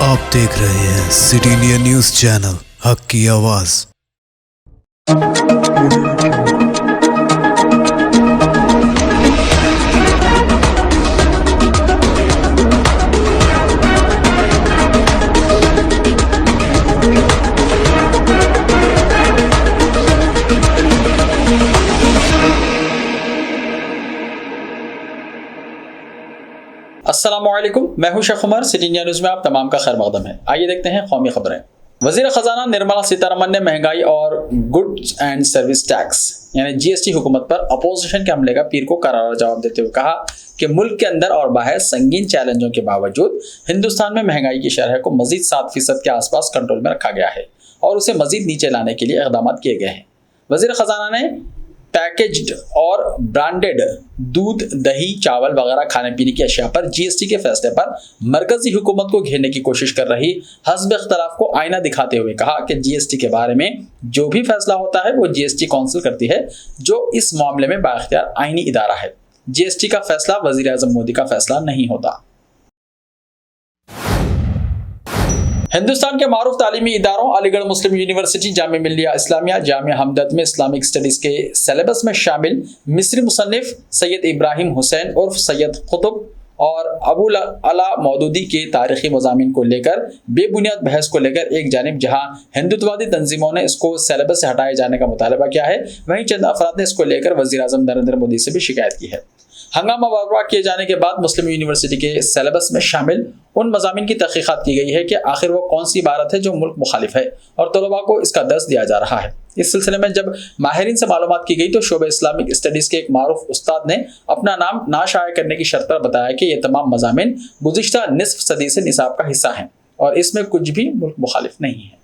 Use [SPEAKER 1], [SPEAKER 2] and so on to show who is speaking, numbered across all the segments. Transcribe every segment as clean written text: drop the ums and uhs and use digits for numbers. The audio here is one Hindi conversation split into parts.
[SPEAKER 1] आप देख रहे हैं सिटी इंडिया न्यूज चैनल, हक की आवाज।
[SPEAKER 2] अस्सलामुअलैकुम, मैं हूं Sheikh Umar. City India news में आप तमाम का खैर मकदम है। आइए देखते हैं कौमी खबरें। वजीर खजाना निर्मला सीतारमन ने महंगाई और गुड्स एंड सर्विस टैक्स यानी जीएसटी हुकूमत पर अपोजिशन के हमले का पीर को करारा जवाब देते हुए कहा कि मुल्क के अंदर और बाहर संगीन चैलेंजों के बावजूद हिंदुस्तान में महंगाई की शरह को मजीद 7% के आसपास कंट्रोल में रखा गया है और उसे मजीद नीचे लाने के लिए इक़दाम किए गए हैं। वजीर खजाना ने पैकेज्ड और ब्रांडेड दूध, दही, चावल वगैरह खाने पीने की अशिया पर जीएसटी के फैसले पर मरकजी हुकूमत को घेरने की कोशिश कर रही हस्ब इख्तलाफ को आईना दिखाते हुए कहा कि जीएसटी के बारे में जो भी फैसला होता है वो जीएसटी काउंसिल करती है, जो इस मामले में बाइख्तियार आईनी इदारा है। जीएसटी का फैसला वजीर आज़म मोदी का फैसला नहीं होता। हिंदुस्तान के मारूफ तालीमी इदारों अलीगढ़ मुस्लिम यूनिवर्सिटी, जामिया मिल्लिया इस्लामिया, जामिया हमदर्द में इस्लामिक स्टडीज के सिलेबस में शामिल मिस्री मुसन्निफ सैयद इब्राहिम हुसैन उर्फ सैयद कुतुब और अबुल अला मौदूदी के तारीखी मज़ामीन को लेकर बेबुनियाद बहस को लेकर एक जानिब जहां हिंदुत्ववादी तंजीमों ने इसको सिलेबस से हटाए जाने का मुतालबा किया है, वहीं चंद अफराद ने इसको लेकर वज़ीर आज़म नरेंद्र मोदी से भी शिकायत की है। हंगामा बर्पा किए जाने के बाद मुस्लिम यूनिवर्सिटी के सिलेबस में शामिल उन मज़ामीन की तहकीकात की गई है कि आखिर वो कौन सी इबारत है जो मुल्क मुखालिफ है और तलबा को इसका दर्स दिया जा रहा है। इस सिलसिले में जब माहिरीन से मालूमात की गई तो शोबे इस्लामिक स्टडीज़ के एक मारूफ उस्ताद ने अपना नाम ना शाया करने की शर्त पर बताया कि ये तमाम मज़ामीन गुज़िश्ता निस्फ सदी से निसाब का हिस्सा हैं और इसमें कुछ भी मुल्क मुखालिफ नहीं है।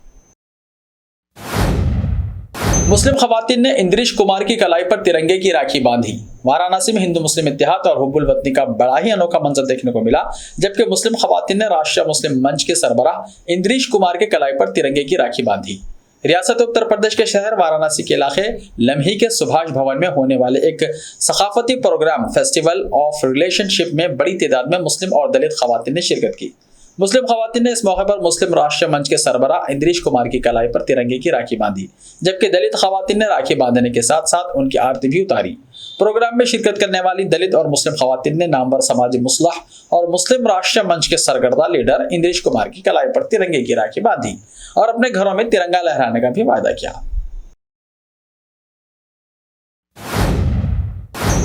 [SPEAKER 2] मुस्लिम खवातीन ने इंद्रिश कुमार की कलाई पर तिरंगे की राखी बांधी। वाराणसी में हिंदू मुस्लिम इत्तेहाद और हुब्बुल वतनी का बड़ा ही अनोखा मंजर देखने को मिला, जबकि मुस्लिम खवातीन ने राष्ट्रीय मुस्लिम मंच के सरबराह इंद्रिश कुमार के कलाई पर तिरंगे की राखी बांधी। रियासत उत्तर प्रदेश के शहर वाराणसी के इलाके लम्ही के सुभाष भवन में होने वाले एक सकाफती प्रोग्राम फेस्टिवल ऑफ रिलेशनशिप में बड़ी तादाद में मुस्लिम और दलित खवातीन ने शिरकत की। मुस्लिम खवातीन ने इस मौके पर मुस्लिम राष्ट्रीय मंच के सरबराह इंद्रिश कुमार की कलाई पर तिरंगे की राखी बांधी, जबकि दलित खवातीन ने राखी बांधने के साथ साथ उनकी आरती भी उतारी। प्रोग्राम में शिरकत करने वाली दलित और मुस्लिम खवातीन ने नामवर समाजी मुसलह और मुस्लिम राष्ट्रीय मंच के सरगर्दा लीडर इंद्रिश कुमार की कलाई पर तिरंगे की राखी बांधी और अपने घरों में तिरंगा लहराने का भी वायदा किया।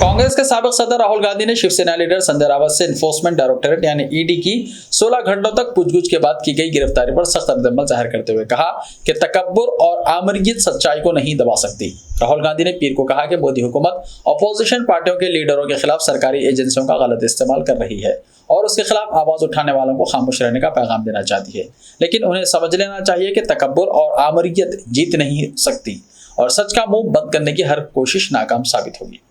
[SPEAKER 2] कांग्रेस के साबिक सदर राहुल गांधी ने शिवसेना लीडर संजय रावत से एनफोर्समेंट डायरेक्टोरेट यानी ईडी की 16 घंटों तक पूछगछ के बाद की गई गिरफ्तारी पर सख्त रद्दअमल जाहिर करते हुए कहा कि तकब्बुर और आमरियत सच्चाई को नहीं दबा सकती। राहुल गांधी ने पीर को कहा कि मोदी हुकूमत अपोजिशन पार्टियों के लीडरों के खिलाफ सरकारी एजेंसियों का गलत इस्तेमाल कर रही है और उसके खिलाफ आवाज उठाने वालों को खामोश रहने का पैगाम देना चाहती है, लेकिन उन्हें समझ लेना चाहिए कि तकब्बुर और आमरियत जीत नहीं सकती और सच का मुंह बंद करने की हर कोशिश नाकाम साबित होगी।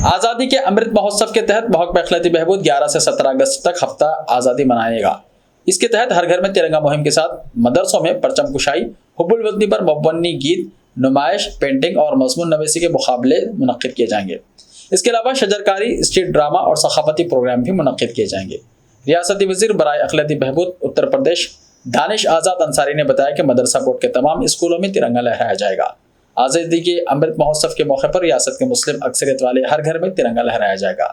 [SPEAKER 2] आज़ादी के अमृत महोत्सव के तहत महकमा अखिलती बहबूद 11 से 17 अगस्त तक हफ्ता आज़ादी मनाएगा। इसके तहत हर घर में तिरंगा मुहिम के साथ मदरसों में परचम कुशाई, हुब्बुल वतनी पर मबनी गीत, नुमाइश, पेंटिंग और मजमून नवीसी के मुकाबले मुनक्किद किए जाएंगे। इसके अलावा शजरकारी, स्ट्रीट ड्रामा और सखाफती प्रोग्राम भी मुनक्किद किए जाएंगे। रियासती वजीर बराए अखिलती बहबूद उत्तर प्रदेश दानिश आज़ाद अंसारी ने बताया कि मदरसा बोर्ड के तमाम स्कूलों में तिरंगा लहराया जाएगा। आज़ादी के अमृत महोत्सव के मौके पर रियासत के मुस्लिम अक्सरियत वाले हर घर में तिरंगा लहराया जाएगा।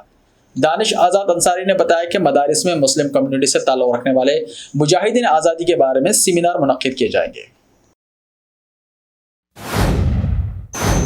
[SPEAKER 2] दानिश आज़ाद अंसारी ने बताया कि मदारिस में मुस्लिम कम्युनिटी से ताल्लुक़ रखने वाले मुजाहिदीन आज़ादी के बारे में सेमिनार मुनक्किद किए जाएंगे।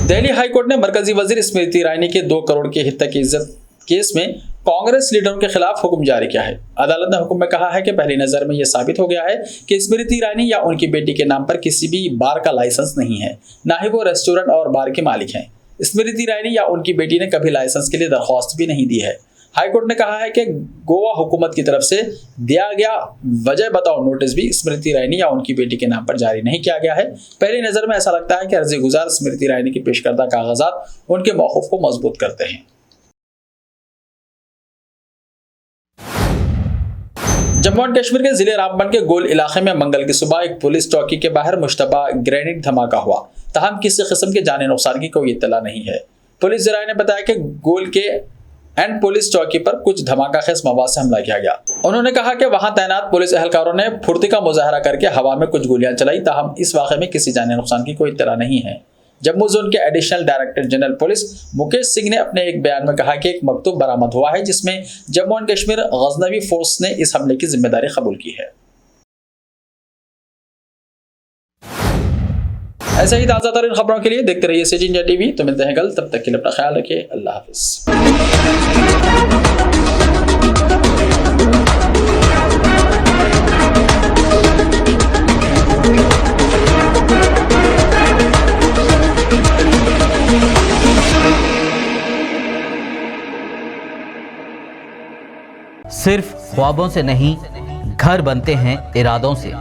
[SPEAKER 2] दिल्ली हाई कोर्ट ने मरकजी वजीर स्मृति ईरानी के 2 करोड़ के हित्ता की इज्जत केस में कांग्रेस लीडरों के खिलाफ हुक्म जारी किया है। अदालत ने हुक्म में कहा है कि पहली नजर में यह साबित हो गया है कि स्मृति ईरानी या उनकी बेटी के नाम पर किसी भी बार का लाइसेंस नहीं है, ना ही वो रेस्टोरेंट और बार के मालिक हैं। स्मृति ईरानी या उनकी बेटी ने कभी लाइसेंस के लिए दरख्वास्त भी नहीं दी है। हाईकोर्ट ने कहा है कि गोवा हुकूमत की तरफ से दिया गया वजह बताओ नोटिस भी स्मृति ईरानी या उनकी बेटी के नाम पर जारी नहीं किया गया है। पहली नजर में ऐसा लगता है कि अर्जी गुजार स्मृति ईरानी की पेश करदा कागजात उनके मौक़िफ़ को मजबूत करते हैं। जम्मू एंड कश्मीर के जिले रामबन के गोल इलाके में मंगल की सुबह एक पुलिस चौकी के बाहर मुश्तबा ग्रेनेड धमाका हुआ, तहम किसी किस्म के जानी नुकसान की कोई इत्तला नहीं है। पुलिस जराये ने बताया कि गोल के एंड पुलिस चौकी पर कुछ धमाकाखेज मवाद से हमला किया गया। उन्होंने कहा कि वहां तैनात पुलिस एहलकारों ने फुर्ती का मुजाहरा करके हवा में कुछ गोलियां चलाई, ताहम इस वाक़े में किसी जानी नुकसान की कोई इत्तला नहीं है। जम्मू जोन के additional director general police Mukesh Singh ने अपने एक बयान में कहा कि एक मकतूब बरामद हुआ है जिसमें जम्मू एंड कश्मीर गजनवी फोर्स ने इस हमले की जिम्मेदारी कबूल की है। ऐसे ही ताज़ा तरीन खबरों के लिए देखते रहिए सिटी इंडिया टीवी। तो मिलते हैं कल, तब तक के लिए अपना ख्याल रखिए। अल्लाह हाफिज।
[SPEAKER 3] सिर्फ ख्वाबों से नहीं, घर बनते हैं इरादों से।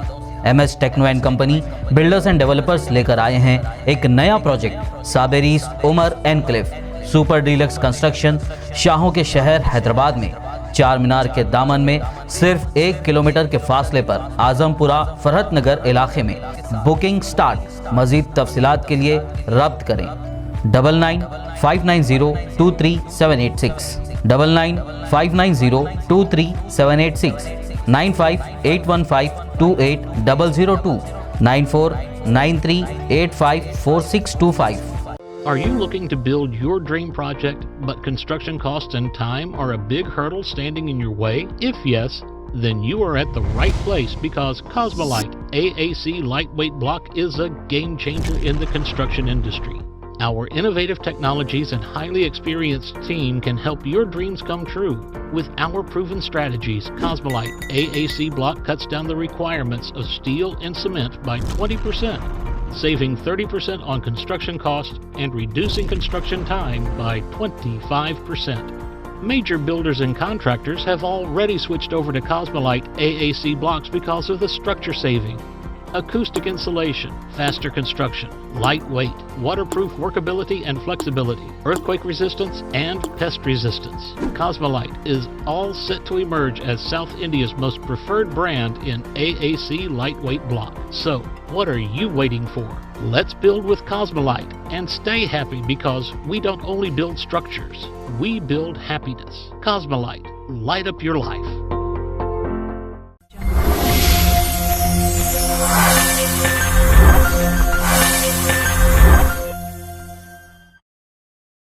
[SPEAKER 3] MS techno and company builders and developers लेकर आए हैं एक नया प्रोजेक्ट, साबेरीज Umar enclave super deluxe construction, शाहों के शहर हैदराबाद में। चार मीनार के दामन में सिर्फ 1 किलोमीटर के फासले पर आजमपुरा फरहत नगर इलाके में। Booking start. मजीद तफसीलात के लिए रब्त करें 9959023786, 9959023786, 9581528002, 9493854625.
[SPEAKER 4] Are you looking to build your dream project, but construction costs and time are a big hurdle standing in your way? If yes, then you are at the right place, because Cosmolite AAC lightweight block is a game changer in the construction industry. Our innovative technologies and highly experienced team can help your dreams come true. With our proven strategies, Cosmolite AAC block cuts down the requirements of steel and cement by 20%, saving 30% on construction costs and reducing construction time by 25%. Major builders and contractors have already switched over to Cosmolite AAC blocks because of the structure saving. Acoustic insulation, faster construction, lightweight, waterproof workability and flexibility, earthquake resistance, and pest resistance. Cosmolite is all set to emerge as South India's most preferred brand in AAC lightweight block. So, what are you waiting for? Let's build with Cosmolite and stay happy, because we don't only build structures, we build happiness. Cosmolite, light up your life.